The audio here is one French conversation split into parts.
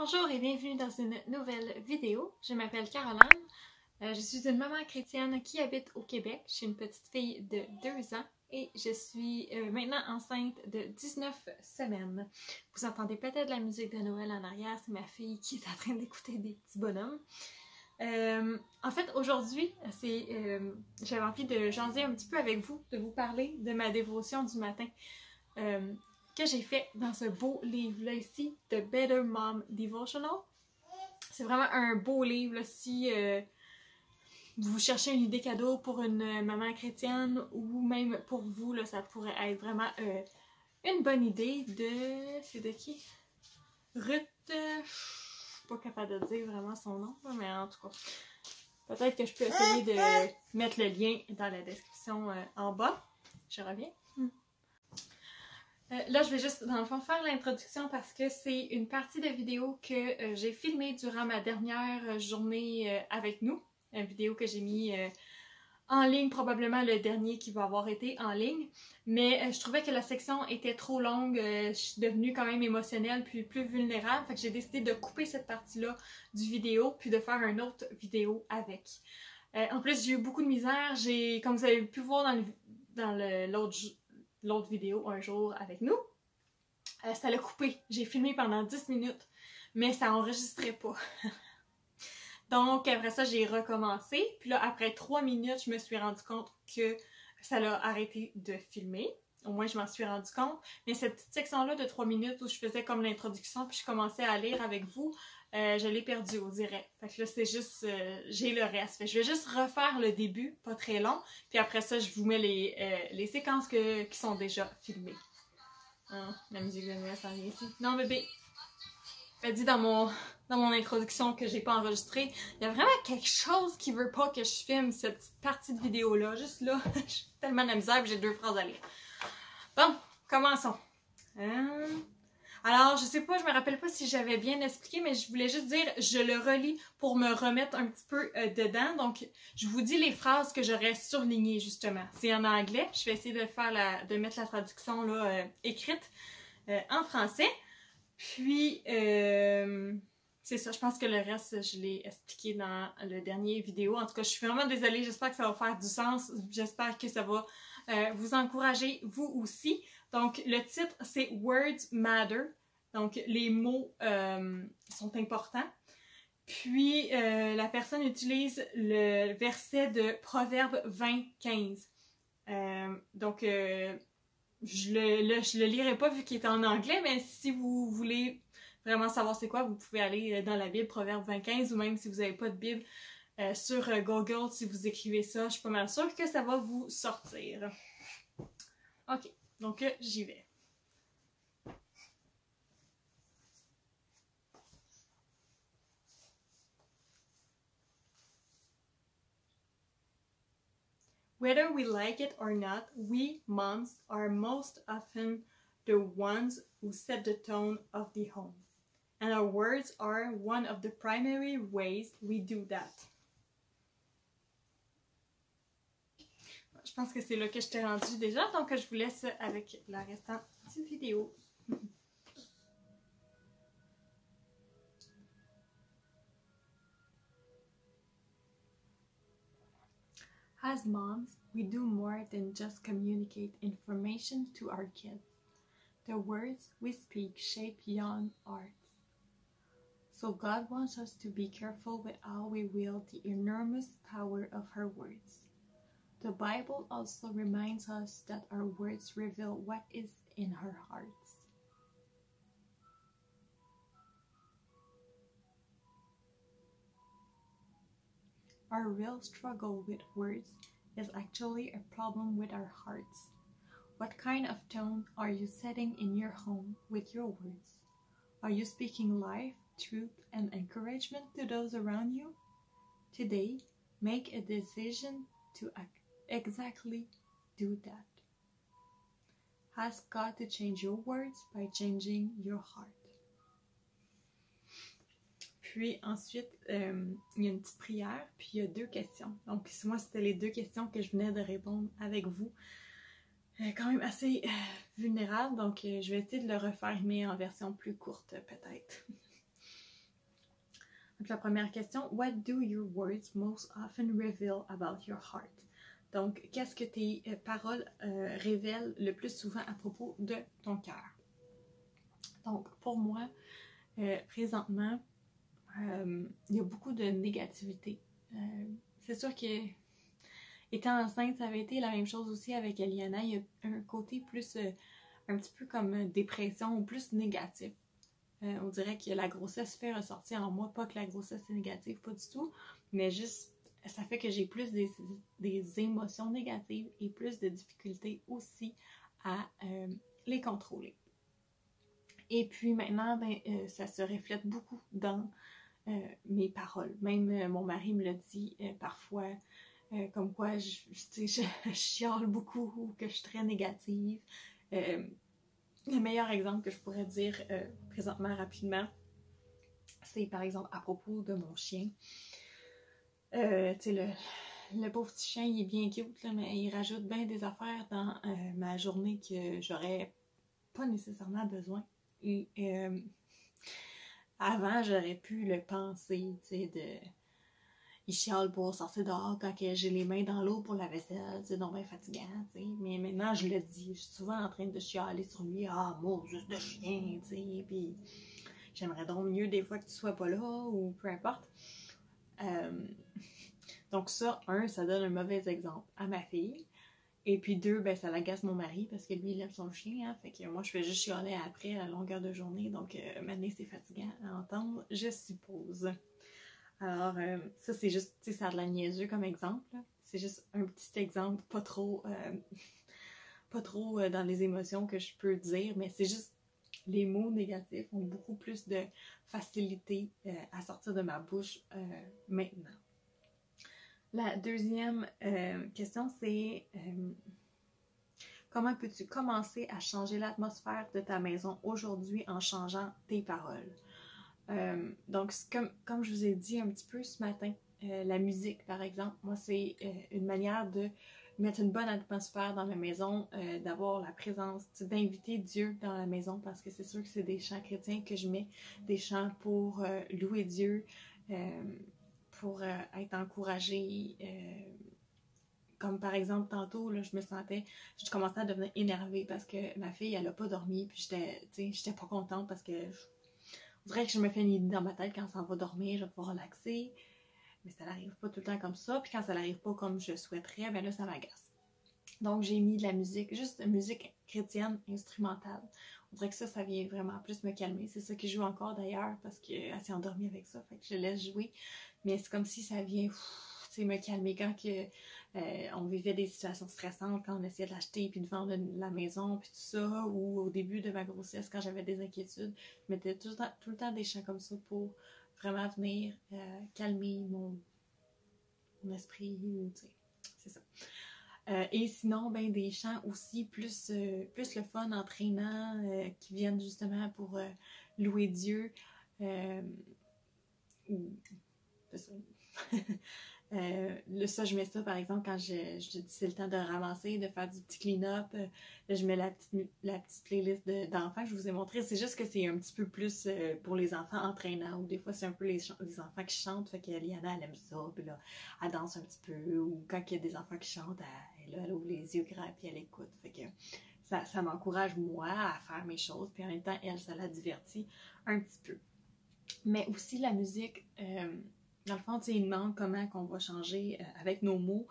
Bonjour et bienvenue dans une nouvelle vidéo. Je m'appelle Caroline. Je suis une maman chrétienne qui habite au Québec. Je suis une petite fille de 2 ans et je suis maintenant enceinte de 19 semaines. Vous entendez peut-être la musique de Noël en arrière, c'est ma fille qui est en train d'écouter des petits bonhommes. En fait, aujourd'hui, j'avais envie de jaser un petit peu avec vous, de vous parler de ma dévotion du matin. Que j'ai fait dans ce beau livre-là ici, The Better Mom Devotional. C'est vraiment un beau livre là, si vous cherchez une idée cadeau pour une maman chrétienne ou même pour vous, là, ça pourrait être vraiment une bonne idée de... C'est de qui? Ruth... je suis pas capable de dire vraiment son nom, mais en tout cas, peut-être que je peux essayer de mettre le lien dans la description en bas. Je reviens. Là, je vais juste, dans le fond, faire l'introduction parce que c'est une partie de vidéo que j'ai filmée durant ma dernière journée avec nous. Une vidéo que j'ai mis en ligne, probablement le dernier qui va avoir été en ligne. Mais je trouvais que la section était trop longue. Je suis devenue quand même émotionnelle puis plus vulnérable. Fait que j'ai décidé de couper cette partie-là du vidéo puis de faire une autre vidéo avec. En plus, j'ai eu beaucoup de misère. Comme vous avez pu voir dans l'autre vidéo un jour avec nous, ça l'a coupé. J'ai filmé pendant 10 minutes, mais ça enregistrait pas. Donc après ça, j'ai recommencé. Puis là, après 3 minutes, je me suis rendu compte que ça l'a arrêté de filmer. Au moins, je m'en suis rendu compte. Mais cette petite section-là de 3 minutes où je faisais comme l'introduction, puis je commençais à lire avec vous, je l'ai perdu au direct. Fait que là, c'est juste... j'ai le reste. Fait que je vais juste refaire le début, pas très long. Puis après ça, je vous mets les séquences qui sont déjà filmées. Hein, la musique de Noël s'en vient ici. Non, bébé! J'ai dit dans mon introduction que j'ai pas enregistré, il y a vraiment quelque chose qui veut pas que je filme cette petite partie de vidéo-là. Juste là, je suis tellement de la misère que j'ai 2 phrases à lire. Bon, commençons. Alors, je sais pas, je me rappelle pas si j'avais bien expliqué, mais je voulais juste dire, je le relis pour me remettre un petit peu dedans. Donc, je vous dis les phrases que j'aurais surlignées, justement. C'est en anglais. Je vais essayer de mettre la traduction là, écrite en français. Puis, c'est ça, je pense que le reste, je l'ai expliqué dans le dernier vidéo. En tout cas, je suis vraiment désolée, j'espère que ça va faire du sens. J'espère que ça va vous encourager, vous aussi. Donc, le titre, c'est Words Matter. Donc, les mots sont importants. Puis, la personne utilise le verset de Proverbe 20-15. Donc, je le lirai pas vu qu'il est en anglais, mais si vous voulez vraiment savoir c'est quoi, vous pouvez aller dans la Bible, Proverbe 20-15, ou même si vous n'avez pas de Bible, sur Google, si vous écrivez ça, je suis pas mal sûre que ça va vous sortir. Ok, donc j'y vais. Whether we like it or not, we moms are most often the ones who set the tone of the home. And our words are one of the primary ways we do that. Je pense que c'est là que je t'ai rendu déjà, donc je vous laisse avec le restant de vidéo. As moms, we do more than just communicate information to our kids. The words we speak shape young hearts. So God wants us to be careful with how we wield the enormous power of her words. The Bible also reminds us that our words reveal what is in her hearts. Our real struggle with words is actually a problem with our hearts. What kind of tone are you setting in your home with your words? Are you speaking life, truth, and encouragement to those around you? Today, make a decision to exactly do that. Ask God to change your words by changing your heart. Puis ensuite, il y a une petite prière, puis il y a 2 questions. Donc moi, c'était les 2 questions que je venais de répondre avec vous. Quand même assez vulnérable, donc je vais essayer de le refaire, mais en version plus courte peut-être. la première question, what do your words most often reveal about your heart? Donc, qu'est-ce que tes paroles révèlent le plus souvent à propos de ton cœur? Donc, pour moi, présentement, il y a beaucoup de négativité. C'est sûr que, étant enceinte, ça avait été la même chose aussi avec Eliana. Il y a un côté plus, un petit peu comme dépression ou plus négatif. On dirait que la grossesse fait ressortir en moi, pas que la grossesse est négative, pas du tout, mais juste, ça fait que j'ai plus des émotions négatives et plus de difficultés aussi à les contrôler. Et puis maintenant, ça se reflète beaucoup dans mes paroles. Même mon mari me le dit parfois, comme quoi je chiale beaucoup ou que je suis très négative. Le meilleur exemple que je pourrais dire présentement rapidement, c'est par exemple à propos de mon chien. Tu sais, le pauvre petit chien, il est bien cute, là, mais il rajoute bien des affaires dans ma journée que j'aurais pas nécessairement besoin. Et avant, j'aurais pu le penser, tu sais, il chiale pour sortir dehors quand j'ai les mains dans l'eau pour la vaisselle, c'est donc bien fatigant, tu sais. Mais maintenant, je le dis, je suis souvent en train de chialer sur lui, ah, mot, juste de chien, tu sais, puis j'aimerais donc mieux des fois que tu sois pas là, ou peu importe. Donc ça, ça donne un mauvais exemple à ma fille. Et puis 2, ça l'agace mon mari parce que lui, il aime son chien. Hein, fait que moi, je fais juste chialer après à longueur de journée. Donc, maintenant, c'est fatigant à entendre, je suppose. Alors, ça, c'est juste, tu sais, ça a de la niaiseux comme exemple. C'est juste un petit exemple, pas trop dans les émotions que je peux dire, mais c'est juste, les mots négatifs ont beaucoup plus de facilité à sortir de ma bouche maintenant. La deuxième question, c'est comment peux-tu commencer à changer l'atmosphère de ta maison aujourd'hui en changeant tes paroles? Donc, comme je vous ai dit un petit peu ce matin, la musique, par exemple, moi, c'est une manière de mettre une bonne atmosphère dans ma maison, d'avoir la présence, d'inviter Dieu dans la maison, parce que c'est sûr que c'est des chants chrétiens que je mets, des chants pour louer Dieu, pour être encouragée. Comme par exemple, tantôt, là, je commençais à devenir énervée parce que ma fille, elle a pas dormi, puis j'étais pas contente parce que on dirait que je me fais une idée dans ma tête quand ça va dormir, je vais pouvoir relaxer, mais ça n'arrive pas tout le temps comme ça, puis quand ça n'arrive pas comme je souhaiterais, ben là, ça m'agace. Donc, j'ai mis de la musique, juste de musique chrétienne instrumentale. On dirait que ça vient vraiment plus me calmer. C'est ça qui joue encore d'ailleurs, parce qu'elle s'est endormie avec ça, fait que je laisse jouer. Mais c'est comme si ça vient me calmer quand on vivait des situations stressantes, quand on essayait de l'acheter puis de vendre la maison puis tout ça, ou au début de ma grossesse quand j'avais des inquiétudes, je mettais tout le temps des chants comme ça pour vraiment venir calmer mon esprit, c'est ça. Et sinon, des chants aussi plus le fun, entraînant, qui viennent justement pour louer Dieu. C'est ça. Ça, je mets ça par exemple quand je dis c'est le temps de ramasser, de faire du petit clean-up. Là, je mets la petite playlist d'enfants que je vous ai montré. C'est juste que c'est un petit peu plus pour les enfants entraînants, ou des fois c'est un peu les enfants qui chantent, fait qu'Eliana elle aime ça, puis là elle danse un petit peu, ou quand il y a des enfants qui chantent, elle ouvre les yeux grands puis elle écoute. Fait que ça m'encourage moi à faire mes choses, puis en même temps elle, ça la divertit un petit peu. Mais aussi la musique, dans le fond, il demande comment qu'on va changer avec nos mots.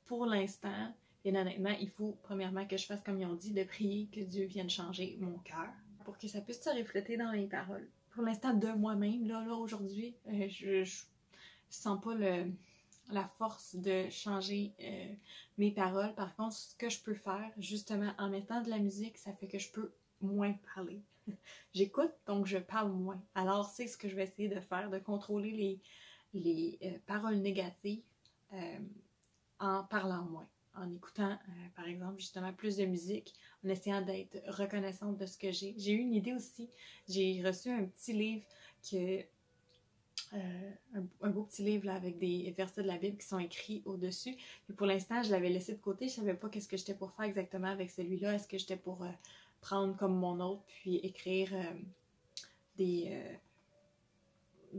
Pour l'instant, bien honnêtement, il faut premièrement que je fasse comme ils ont dit, de prier que Dieu vienne changer mon cœur pour que ça puisse se refléter dans mes paroles. Pour l'instant, de moi-même, là aujourd'hui, je sens pas la force de changer mes paroles. Par contre, ce que je peux faire, justement, en mettant de la musique, ça fait que je peux moins parler. J'écoute, donc je parle moins. Alors, c'est ce que je vais essayer de faire, de contrôler les paroles négatives en parlant moins, en écoutant par exemple justement plus de musique, en essayant d'être reconnaissante de ce que j'ai. J'ai eu une idée aussi, j'ai reçu un petit livre un beau petit livre là, avec des versets de la Bible qui sont écrits au-dessus. Puis pour l'instant, je l'avais laissé de côté, je savais pas qu'est-ce que j'étais pour faire exactement avec celui-là. Est-ce que j'étais pour prendre comme mon autre puis écrire des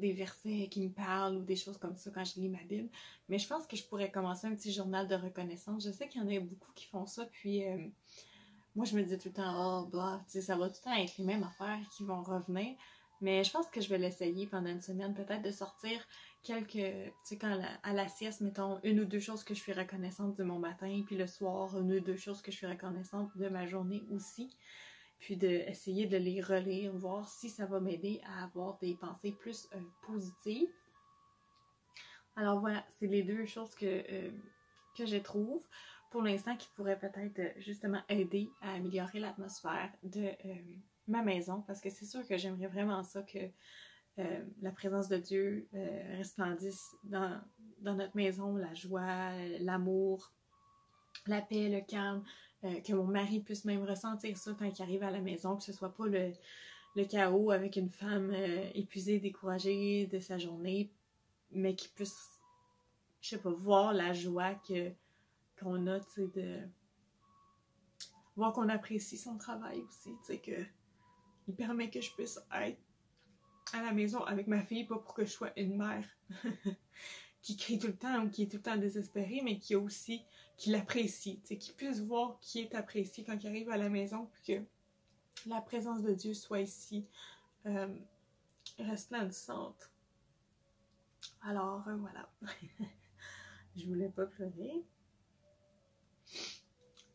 des versets qui me parlent ou des choses comme ça quand je lis ma Bible. Mais je pense que je pourrais commencer un petit journal de reconnaissance. Je sais qu'il y en a beaucoup qui font ça, puis moi je me dis tout le temps, oh, bah, tu sais, ça va tout le temps être les mêmes affaires qui vont revenir. Mais je pense que je vais l'essayer pendant une semaine, peut-être de sortir quelques, tu sais, à la sieste, mettons, une ou deux choses que je suis reconnaissante de mon matin, puis le soir, une ou deux choses que je suis reconnaissante de ma journée aussi. Puis d'essayer de les relire, voir si ça va m'aider à avoir des pensées plus positives. Alors voilà, c'est les deux choses que je trouve pour l'instant qui pourraient peut-être justement aider à améliorer l'atmosphère de ma maison, parce que c'est sûr que j'aimerais vraiment ça que la présence de Dieu resplendisse dans notre maison, la joie, l'amour, la paix, le calme, que mon mari puisse même ressentir ça quand il arrive à la maison, que ce soit pas le chaos avec une femme épuisée, découragée de sa journée, mais qu'il puisse, je sais pas, voir la joie qu'on a, tu sais, de voir qu'on apprécie son travail aussi, tu sais, que il permet que je puisse être à la maison avec ma fille, pas pour que je sois une mère qui crie tout le temps ou qui est tout le temps désespérée, mais qui a aussi, qui l'apprécie, tu sais, qui puisse voir qui est apprécié quand il arrive à la maison, puis que la présence de Dieu soit ici, resplendissante. Alors, voilà. Je voulais pas pleurer.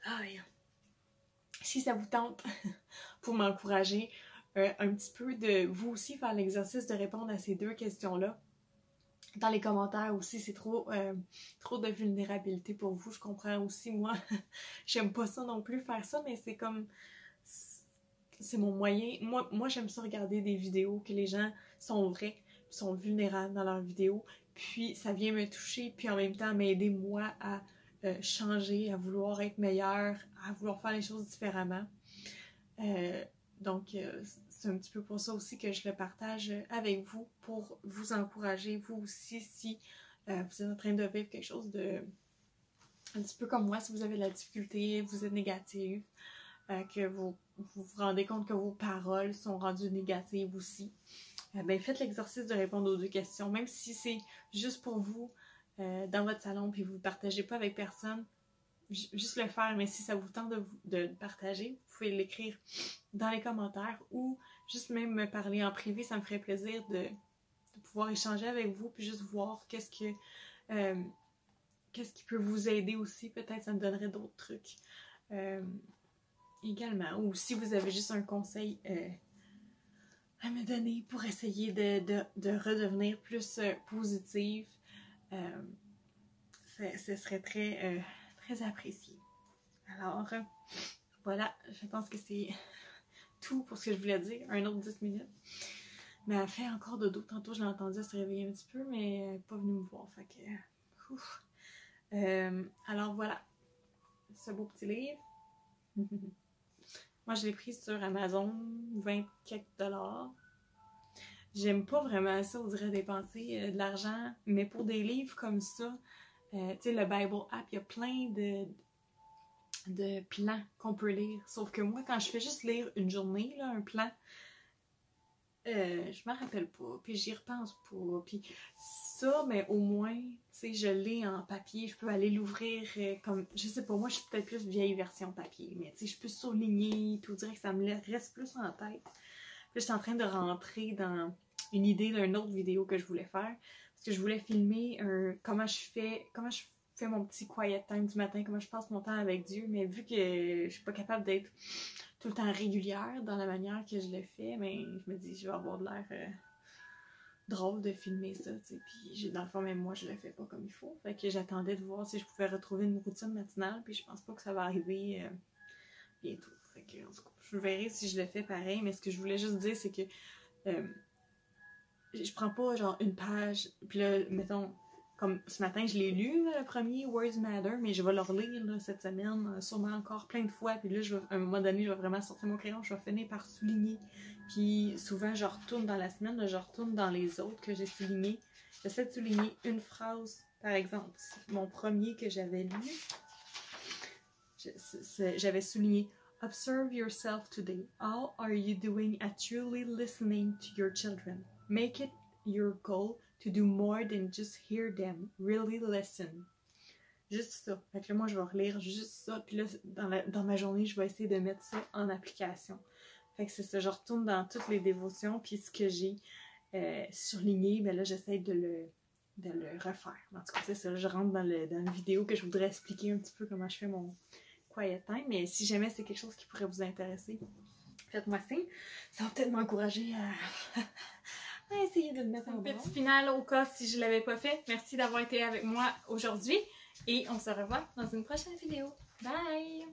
Ah, yeah. Si ça vous tente, pour m'encourager un petit peu de vous aussi faire l'exercice de répondre à ces deux questions-là. Dans les commentaires aussi, c'est trop de vulnérabilité pour vous. Je comprends aussi, moi, j'aime pas ça non plus faire ça, mais c'est comme, c'est mon moyen. Moi j'aime ça regarder des vidéos que les gens sont vrais, sont vulnérables dans leurs vidéos, puis ça vient me toucher, puis en même temps m'aider moi à changer, à vouloir être meilleure, à vouloir faire les choses différemment. Donc, c'est un petit peu pour ça aussi que je le partage avec vous, pour vous encourager, vous aussi, si vous êtes en train de vivre quelque chose de un petit peu comme moi, si vous avez de la difficulté, vous êtes négative, que vous vous rendez compte que vos paroles sont rendues négatives aussi, ben faites l'exercice de répondre aux deux questions, même si c'est juste pour vous, dans votre salon, puis vous ne partagez pas avec personne. Juste le faire, mais si ça vous tente de partager, vous pouvez l'écrire dans les commentaires ou juste même me parler en privé, ça me ferait plaisir de pouvoir échanger avec vous, puis juste voir qu'est-ce qui peut vous aider aussi, peut-être ça me donnerait d'autres trucs également, ou si vous avez juste un conseil à me donner pour essayer de redevenir plus positive, ce serait très apprécié. Alors, voilà, je pense que c'est tout pour ce que je voulais dire. Un autre 10 minutes. Mais elle fait encore dodo. Tantôt, je l'ai entendu se réveiller un petit peu, mais elle n'est pas venue me voir. Fait que... alors, voilà. Ce beau petit livre. Moi, je l'ai pris sur Amazon, 20 quelques $. J'aime pas vraiment ça, on dirait dépenser de l'argent, mais pour des livres comme ça, tu sais, le Bible App, il y a plein de plans qu'on peut lire. Sauf que moi, quand je fais juste lire une journée, là, un plan, je m'en rappelle pas, puis j'y repense pas. Puis ça, mais au moins, tu sais, je l'ai en papier, je peux aller l'ouvrir comme, je sais pas, moi, je suis peut-être plus vieille version papier, mais tu sais, je peux souligner, puis on dirait que ça me reste plus en tête. Puis je suis en train de rentrer dans une idée d'une autre vidéo que je voulais faire. Parce que je voulais filmer comment je fais mon petit quiet time du matin, comment je passe mon temps avec Dieu, mais vu que je suis pas capable d'être tout le temps régulière dans la manière que je le fais, mais je me dis je vais avoir de l'air drôle de filmer ça, tu sais, puis dans le fond même moi je le fais pas comme il faut, fait que j'attendais de voir si je pouvais retrouver une routine matinale, puis je pense pas que ça va arriver bientôt, fait que en tout cas, je verrai si je le fais pareil, mais ce que je voulais juste dire c'est que je prends pas genre une page, puis là, mettons, comme ce matin, je l'ai lu, le premier Words Matter, mais je vais le relire là, cette semaine, sûrement encore plein de fois, puis là, à un moment donné, je vais vraiment sortir mon crayon, je vais finir par souligner, puis souvent, je retourne dans la semaine, là, je retourne dans les autres que j'ai soulignés, j'essaie de souligner une phrase, par exemple, mon premier que j'avais lu, j'avais souligné « Observe yourself today. How are you doing at truly listening to your children? Make it your goal to do more than just hear them. Really listen. Juste ça. Fait que là, moi, je vais relire juste ça. Puis là, dans ma journée, je vais essayer de mettre ça en application. Fait que c'est ça. Je retourne dans toutes les dévotions. Puis ce que j'ai surligné, ben là, j'essaie de le refaire. En tout cas, c'est ça. Je rentre dans une vidéo que je voudrais expliquer un petit peu comment je fais mon quiet time. Mais si jamais c'est quelque chose qui pourrait vous intéresser, faites-moi signe. Ça va peut-être m'encourager à essayer de le mettre en place. Petit final au cas si je ne l'avais pas fait. Merci d'avoir été avec moi aujourd'hui. Et on se revoit dans une prochaine vidéo. Bye!